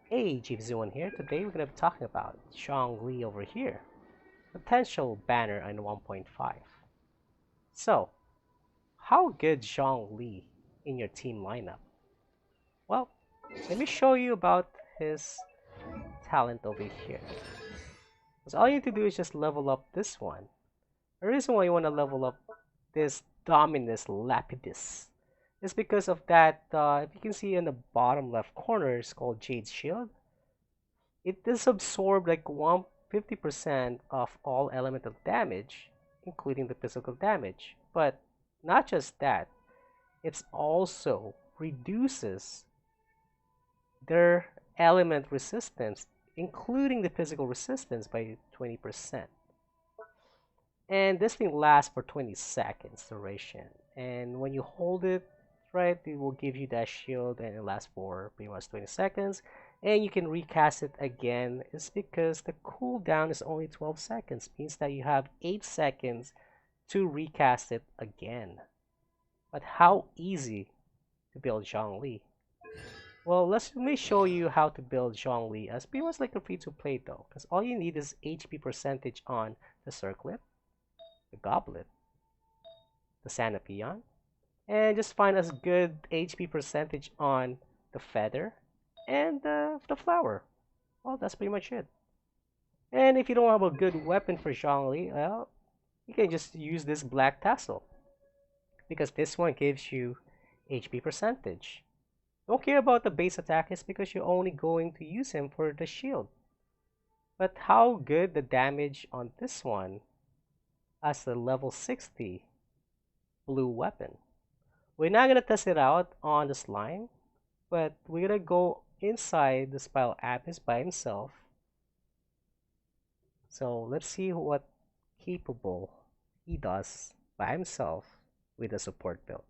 Hey, Chief01 here. Today we're going to be talking about Zhongli over here. Potential banner on 1.5. So, how good Zhongli in your team lineup? Well, let me show you about his talent over here. Because all you need to do is just level up this one. The reason why you want to level up this Dominus Lapidus is because of that, if you can see in the bottom left corner, it's called Jade's Shield. It does absorb like 150% of all elemental damage, including the physical damage. But not just that, it also reduces their element resistance, including the physical resistance, by 20%. And this thing lasts for 20 seconds duration. And when you hold it, right, it will give you that shield and it lasts for pretty much 20 seconds. And you can recast it again. It's because the cooldown is only 12 seconds. Means that you have 8 seconds to recast it again. But how easy to build Zhongli? Well, let me show you how to build Zhongli as pretty much like a free-to-play though. Because all you need is HP percentage on the circlet, the goblet, the Sanapeon, and just find a good HP percentage on the feather and the flower. Well, that's pretty much it. And if you don't have a good weapon for Zhongli, well, you can just use this black tassel because this one gives you HP percentage. Don't care about the base attack is because you're only going to use him for the shield. But how good the damage on this one as a level 60 blue weapon. We're not gonna test it out on the slime, but we're gonna go inside the Spiral Abyss by himself. So let's see what capable he does by himself with a support build.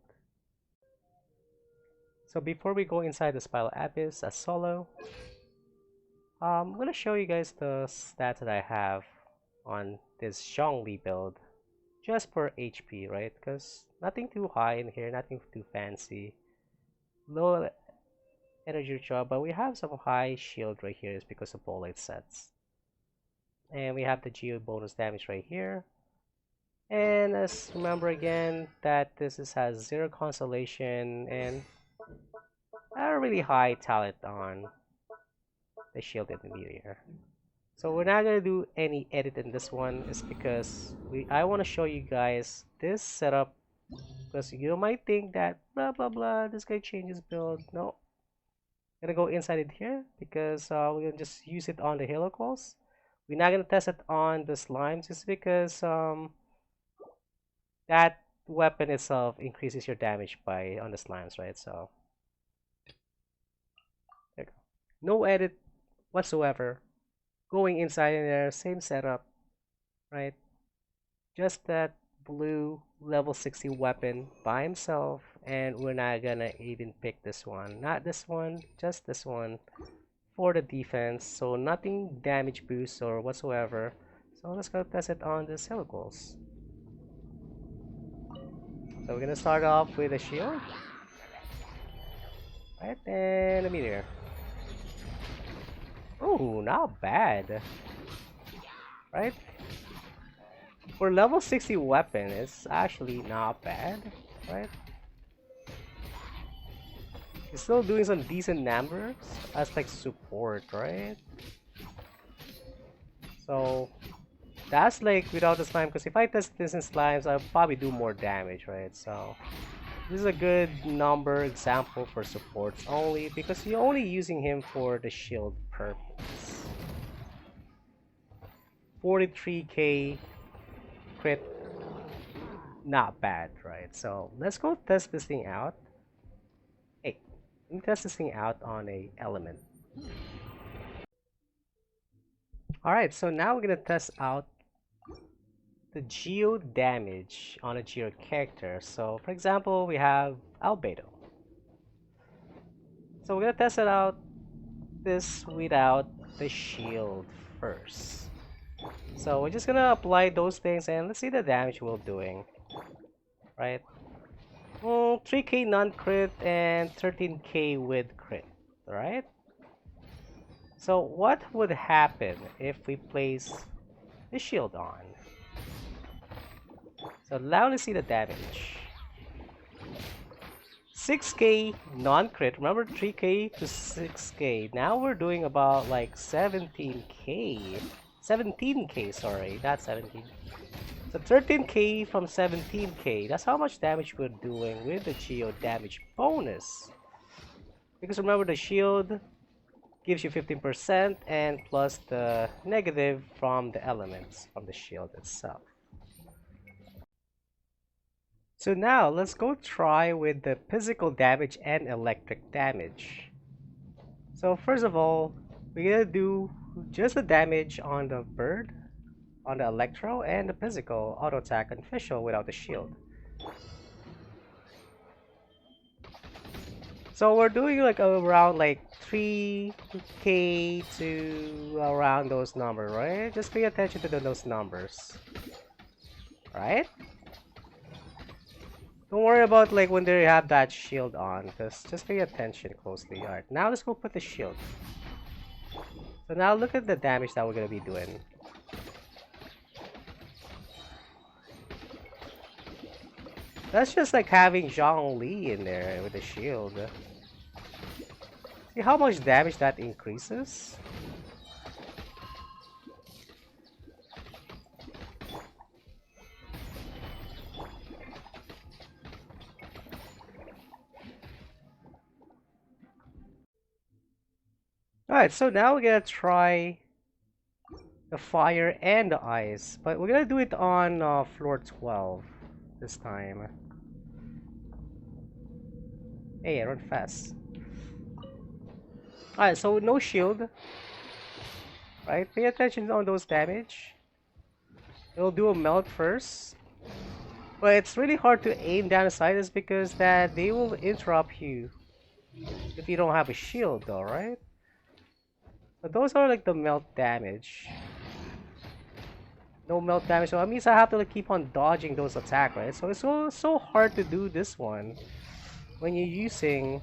So before we go inside the Spiral Abyss as solo, I'm gonna show you guys the stats that I have on this Zhongli build just for HP, right? Because nothing too high in here, nothing too fancy. Low energy draw, but we have some high shield right here is because of bullet sets. And we have the geo bonus damage right here. And let's remember again that has 0 consolation and a really high talent on the shield intermediate. So we're not gonna do any edit in this one, is because I want to show you guys this setup, because you might think that blah blah blah this guy changes build. No, I'm gonna go inside it here because we're gonna just use it on the helicals. We're not gonna test it on the slimes just because that weapon itself increases your damage by on the slimes, right? So there you go. No edit whatsoever. Going inside in there, same setup, right? Just that blue level 60 weapon by himself, and we're not gonna even pick this one. Not this one, just this one for the defense. So nothing damage boost or whatsoever. So let's go test it on the helicals. So we're gonna start off with a shield, right, and a meteor. Oh, not bad, right? For level 60 weapon, it's actually not bad, right? He's still doing some decent numbers as like support, right? So that's like without the slime, because if I test this in slimes, I'll probably do more damage, right? So this is a good number example for supports only, because you're only using him for the shield purpose. 43k crit, not bad, right? So let's go test this thing out. Hey, let me test this thing out on a element. Alright, so now we're gonna test out the geo damage on a geo character. So for example, we have Albedo. So we're gonna test it out this without the shield first. So we're just gonna apply those things and let's see the damage we're doing. Right? 3k non-crit and 13k with crit. Right? So what would happen if we place the shield on? So now let's see the damage. 6k non-crit. Remember 3k to 6k. Now we're doing about like 17k. 17k, sorry, not 17. So 13k from 17k. That's how much damage we're doing with the Geo damage bonus. Because remember the shield gives you 15% and plus the negative from the elements from the shield itself. So now let's go try with the physical damage and electric damage. So first of all, we're gonna do just the damage on the bird, on the electro, and the physical auto attack on official without the shield. So we're doing like around like 3k to around those numbers, right? Just pay attention to those numbers, right? Don't worry about like when they have that shield on, just pay attention closely. Alright, now let's go put the shield. So now look at the damage that we're gonna be doing. That's just like having Zhongli in there with the shield. See how much damage that increases? Alright, so now we're gonna try the fire and the ice, but we're gonna do it on floor 12 this time. Hey, I run fast. Alright, so no shield. Right, pay attention on those damage. It'll do a melt first. But it's really hard to aim down the sight is because that they will interrupt you if you don't have a shield though, right? But those are like the melt damage. No melt damage, so that means I have to like keep on dodging those attacks, right? So it's so hard to do this one when you're using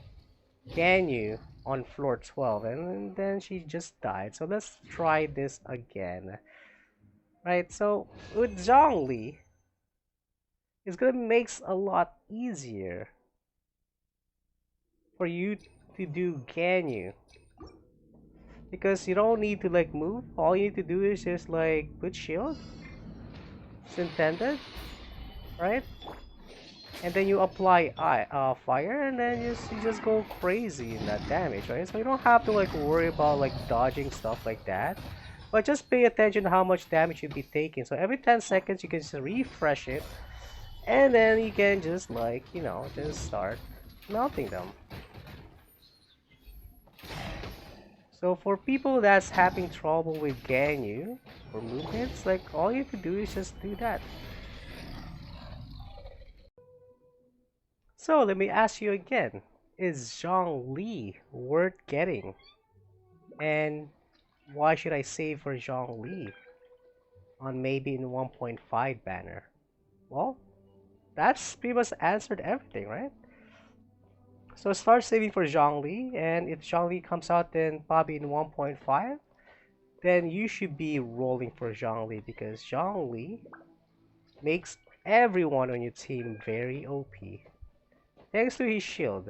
Ganyu on floor 12, and then she just died. So let's try this again. Right, so with Zhongli, it's gonna makes a lot easier for you to do Ganyu. Because you don't need to like move, all you need to do is just like put shield. It's intended, right? And then you apply fire, and then you just go crazy in that damage, right? So you don't have to like worry about like dodging stuff like that, but just pay attention to how much damage you'll be taking. So every 10 seconds you can just refresh it, and then you can just like, you know, just start melting them. So for people that's having trouble with Ganyu for movements, like all you have to do is just do that. So let me ask you again, is Zhongli worth getting? And why should I save for Zhongli on maybe in 1.5 banner? Well, that's pretty much answered everything, right? So start saving for Zhongli, and if Zhongli comes out then probably in 1.5, then you should be rolling for Zhongli because Zhongli makes everyone on your team very OP. Thanks to his shield.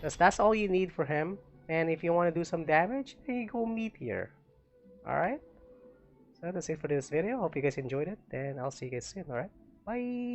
That's all you need for him. And if you want to do some damage, then you go Meteor. Alright? So that's it for this video. Hope you guys enjoyed it. And I'll see you guys soon. Alright? Bye!